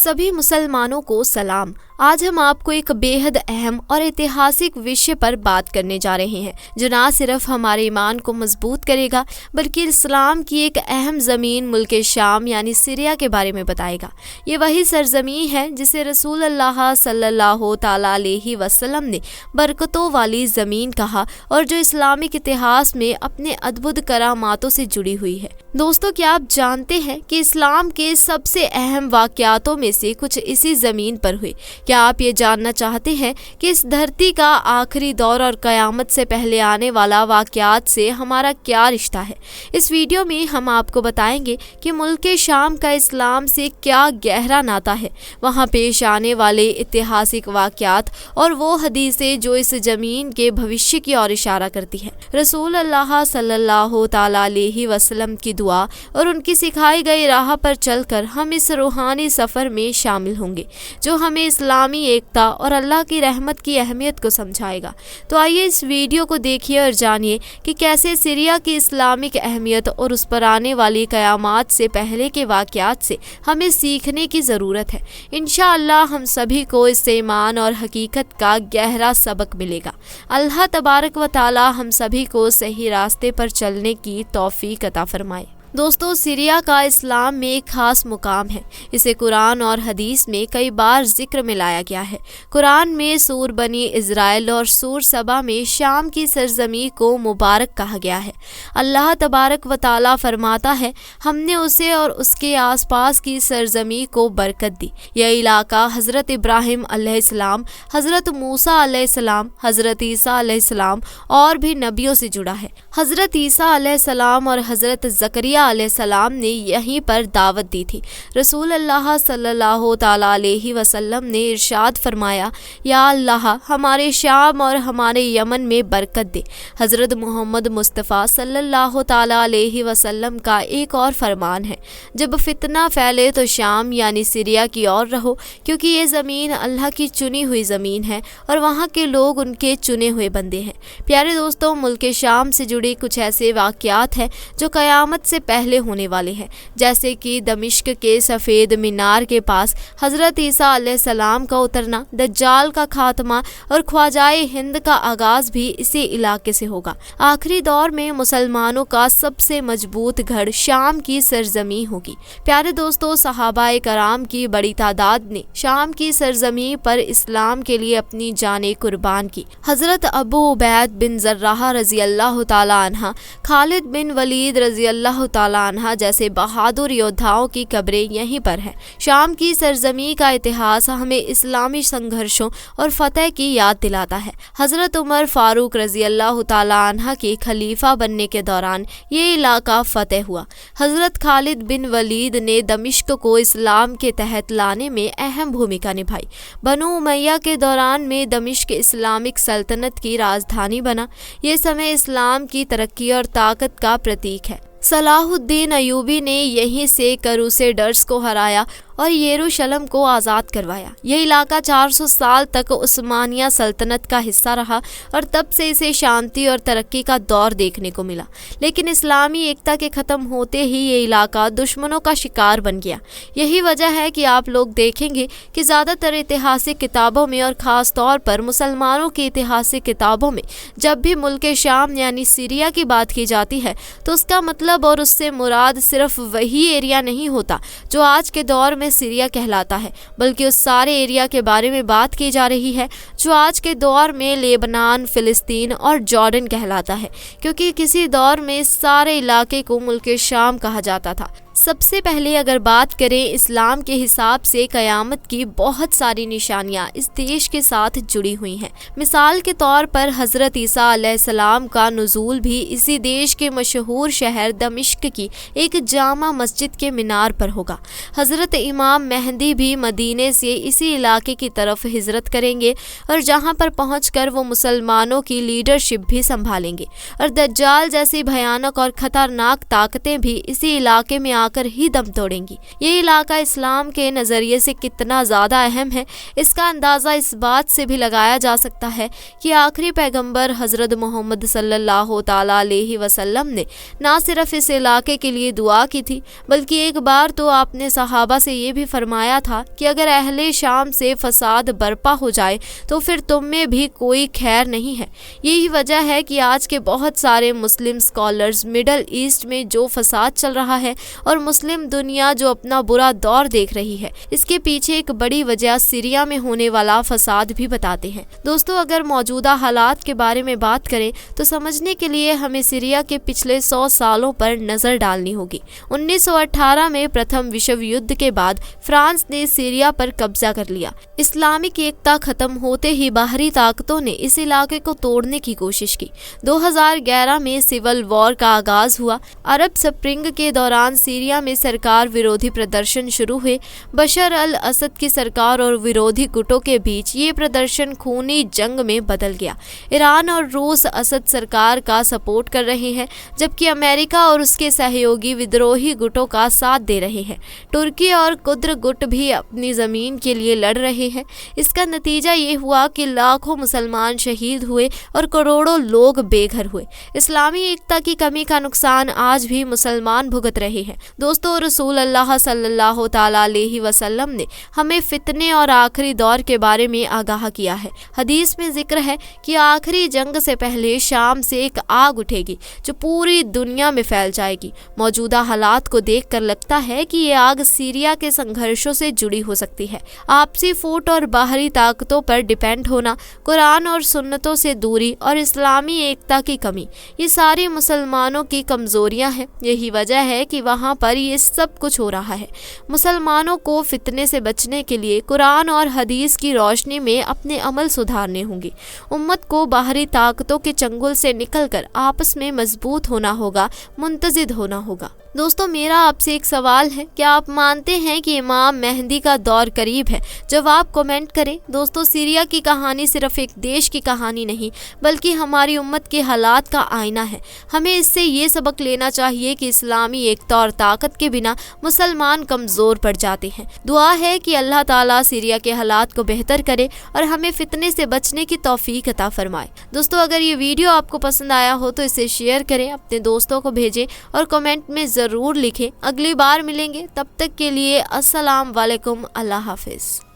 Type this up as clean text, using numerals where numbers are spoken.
सभी मुसलमानों को सलाम। आज हम आपको एक बेहद अहम और ऐतिहासिक विषय पर बात करने जा रहे हैं जो ना सिर्फ हमारे ईमान को मजबूत करेगा बल्कि इस्लाम की एक अहम ज़मीन मुल्क शाम यानी सीरिया के बारे में बताएगा। ये वही सरजमीन है जिसे रसूल अल्लाह सल्लल्लाहु तआला अलैहि वसल्लम ने बरकतों वाली ज़मीन कहा और जो इस्लामिक इतिहास में अपने अद्भुत करामातों से जुड़ी हुई है। दोस्तों, क्या आप जानते हैं कि इस्लाम के सबसे अहम वाक़यातों में से कुछ इसी ज़मीन पर हुए? क्या आप ये जानना चाहते हैं कि इस धरती का आखिरी दौर और क़यामत से पहले आने वाला वाक़यात से हमारा क्या रिश्ता है? इस वीडियो में हम आपको बताएंगे कि मुल्क शाम का इस्लाम से क्या गहरा नाता है, वहाँ पेश आने वाले ऐतिहासिक वाक़यात और वो हदीसें जो इस ज़मीन के भविष्य की ओर इशारा करती हैं। रसूल अल्लाह सल्लल्लाहु तआला अलैहि वसल्लम की दुआ और उनकी सिखाई गई राह पर चलकर हम इस रूहानी सफ़र में शामिल होंगे जो हमें इस्लामी एकता और अल्लाह की रहमत की अहमियत को समझाएगा। तो आइए इस वीडियो को देखिए और जानिए कि कैसे सीरिया की इस्लामिक अहमियत और उस पर आने वाली क़यामत से पहले के वाक़यात से हमें सीखने की ज़रूरत है। इंशाअल्लाह हम सभी को इससे ईमान और हकीकत का गहरा सबक मिलेगा। अल्लाह तबारक व तआला हम सभी को सही रास्ते पर चलने की तौफीक अता फरमाए। दोस्तों, सीरिया का इस्लाम में एक खास मुकाम है। इसे कुरान और हदीस में कई बार जिक्र में लाया गया है। कुरान में सूर बनी इज़राइल और सूर सबा में शाम की सरजमी को मुबारक कहा गया है। अल्लाह तबारक व तआला फरमाता है, हमने उसे और उसके आसपास की सरजमी को बरकत दी। यह इलाका हज़रत इब्राहिम अलैहिस्सलाम, हज़रत मूसा अलैहिस्सलाम, हज़रत ईसा अलैहिस्सलाम और भी नबियों से जुड़ा है। हज़रत ईसा अलैहिस्सलाम और हज़रत ज़करिया अलैहिस्सलाम ने यहीं पर दावत दी थी। रसूल अल्लाह सल्लल्लाहु तआला अलैहि वसल्लम ने इरशाद फरमाया, या अल्लाह हमारे शाम और हमारे यमन में बरकत दे। हज़रत मोहम्मद मुस्तफ़ा सल्लल्लाहु तआला अलैहि वसल्लम का एक और फरमान है, जब फितना फैले तो शाम यानी सीरिया की ओर रहो, क्योंकि ये ज़मीन अल्लाह की चुनी हुई ज़मीन है और वहाँ के लोग उनके चुने हुए बंदे हैं। प्यारे दोस्तों, मुल्क शाम से जुड़े कुछ ऐसे वाक़यात हैं जो क़यामत से पहले होने वाले हैं, जैसे कि दमिश्क के सफ़ेद मीनार के पास हज़रत ईसा अलैहिस्सलाम का उतरना, दज्जाल का खात्मा और ख्वाजाए हिंद का आगाज़ भी इसी इलाके से होगा। आखिरी दौर में मुसलमानों का सबसे मजबूत गढ़ शाम की सरजमी होगी। प्यारे दोस्तों, सहाबाए कराम की बड़ी तादाद ने शाम की सरजमी पर इस्लाम के लिए अपनी जानें कुर्बान की। हज़रत अबू उबैद बिन ज़र्राह रज़ी अल्लाह तआला अन्हा, खालिद बिन वलीद रज़ी अल्लाह तआला अन्हा जैसे बहादुर योद्धाओं की कब्रें यहीं पर हैं। शाम की सरजमी का इतिहास हमें इस्लामी संघर्षों और फतह की याद दिलाता है। हज़रत उमर फारूक रज़ी अल्लाह तआला अन्हा के खलीफा बनने के दौरान ये इलाका फतह हुआ। हज़रत खालिद बिन वलीद ने दमिश्क को इस्लाम के तहत लाने में अहम भूमिका निभाई। बनु उमैया के दौरान में दमिश्क इस्लामिक सल्तनत की राजधानी बना। ये समय इस्लाम की तरक्की और ताकत का प्रतीक है। सलाहुद्दीन अयूबी ने यहीं से क्रूसेडर्स को हराया और यरूशलेम को आज़ाद करवाया। यह इलाका 400 साल तक उस्मानिया सल्तनत का हिस्सा रहा और तब से इसे शांति और तरक्की का दौर देखने को मिला। लेकिन इस्लामी एकता के ख़त्म होते ही ये इलाका दुश्मनों का शिकार बन गया। यही वजह है कि आप लोग देखेंगे कि ज़्यादातर ऐतिहासिक किताबों में और ख़ास तौर पर मुसलमानों की ऐतिहासिक किताबों में जब भी मुल्क शाम यानी सीरिया की बात की जाती है तो उसका मतलब और उससे मुराद सिर्फ वही एरिया नहीं होता जो आज के दौर में सीरिया कहलाता है, बल्कि उस सारे एरिया के बारे में बात की जा रही है जो आज के दौर में लेबनान, फ़िलिस्तीन और जॉर्डन कहलाता है, क्योंकि किसी दौर में इस सारे इलाके को मुल्क शाम कहा जाता था। सबसे पहले अगर बात करें इस्लाम के हिसाब से क़यामत की बहुत सारी निशानियां इस देश के साथ जुड़ी हुई हैं। मिसाल के तौर पर हज़रत ईसा अलैहिस्सलाम का नुज़ूल भी इसी देश के मशहूर शहर दमिश्क की एक जामा मस्जिद के मीनार पर होगा। हज़रत इमाम मेहदी भी मदीने से इसी इलाके की तरफ हिजरत करेंगे और जहां पर पहुंचकर वो मुसलमानों की लीडरशिप भी संभालेंगे और दज्जाल जैसी भयानक और ख़तरनाक ताकतें भी इसी इलाके में کر ہی دم توڑیں گی۔ یہ علاقہ اسلام کے نظریے سے کتنا زیادہ اہم ہے، اس کا اندازہ اس بات سے بھی لگایا جا سکتا ہے کہ آخری پیغمبر حضرت محمد صلی اللہ تعالیٰ علیہ وسلم نے نہ صرف اس علاقے کے لیے دعا کی تھی، بلکہ ایک بار تو آپ نے صحابہ سے یہ بھی فرمایا تھا کہ اگر اہل شام سے فساد برپا ہو جائے تو پھر تم میں بھی کوئی خیر نہیں ہے۔ یہی وجہ ہے کہ آج کے بہت سارے مسلم اسکالرز مڈل ایسٹ میں جو فساد چل رہا ہے اور مسلم دنیا جو اپنا برا دور دیکھ رہی ہے، اس کے پیچھے ایک بڑی وجہ سیریا میں ہونے والا فساد بھی بتاتے ہیں۔ دوستو، اگر موجودہ حالات کے بارے میں بات کریں تو سمجھنے کے لیے ہمیں سیریا کے پچھلے 100 سالوں پر نظر ڈالنی ہوگی۔ 1918 میں پرتھم وشو یدھ کے بعد فرانس نے سیریا پر قبضہ کر لیا۔ اسلامک ایکتا ختم ہوتے ہی باہری طاقتوں نے اس علاقے کو توڑنے کی کوشش کی۔ 2011 میں سول وار کا آغاز ہوا۔ عرب سپرنگ کے دوران سیریا میں سرکار ورودھی پردرشن شروع ہوئے۔ بشار الاسد کی سرکار اور ورودھی گٹوں کے بیچ یہ پردرشن خونی جنگ میں بدل گیا۔ ایران اور روس اسد سرکار کا سپورٹ کر رہے ہیں، جبکہ امریکہ اور اس کے سہیوگی ودروہی گٹوں کا ساتھ دے رہے ہیں۔ ترکی اور کرد گٹ بھی اپنی زمین کے لیے لڑ رہے ہیں۔ اس کا نتیجہ یہ ہوا کہ لاکھوں مسلمان شہید ہوئے اور کروڑوں لوگ بے گھر ہوئے۔ اسلامی ایکتا کی کمی کا نقصان آج بھی مسلمان بھگت رہے ہیں۔ دوستو، رسول اللہ صلی اللہ تعالیٰ علیہ وسلم نے ہمیں فتنے اور آخری دور کے بارے میں آگاہ کیا ہے۔ حدیث میں ذکر ہے کہ آخری جنگ سے پہلے شام سے ایک آگ اٹھے گی جو پوری دنیا میں پھیل جائے گی۔ موجودہ حالات کو دیکھ کر لگتا ہے کہ یہ آگ سیریا کے سنگھرشوں سے جڑی ہو سکتی ہے۔ آپسی فوٹ اور باہری طاقتوں پر ڈیپینڈ ہونا، قرآن اور سنتوں سے دوری اور اسلامی ایکتا کی کمی، یہ ساری مسلمانوں کی کمزوریاں ہیں۔ یہی وجہ ہے کہ وہاں پر یہ سب کچھ ہو رہا ہے۔ مسلمانوں کو فتنے سے بچنے کے لیے قرآن اور حدیث کی روشنی میں اپنے عمل سدھارنے ہوں گے۔ امت کو باہری طاقتوں کے چنگل سے نکل کر آپس میں مضبوط ہونا ہوگا، متحد ہونا ہوگا۔ دوستو، میرا آپ سے ایک سوال ہے، کیا آپ مانتے ہیں کہ امام مہدی کا دور قریب ہے؟ جواب کمنٹ کریں۔ دوستو، سیریا کی کہانی صرف ایک دیش کی کہانی نہیں بلکہ ہماری امت کے حالات کا آئینہ ہے۔ ہمیں اس سے یہ سبق لینا چاہیے کہ اسلامی ایکتا اور طاقت کے بنا مسلمان کمزور پڑ جاتے ہیں۔ دعا ہے کہ اللہ تعالیٰ سیریا کے حالات کو بہتر کرے اور ہمیں فتنے سے بچنے کی توفیق عطا فرمائے۔ دوستو، اگر یہ ویڈیو آپ کو پسند آیا ہو تو اسے شیئر کریں، اپنے دوستوں کو بھیجیں اور کمنٹ میں ضرور لکھیں۔ اگلی بار ملیں گے، تب تک کے لیے السلام علیکم، اللہ حافظ۔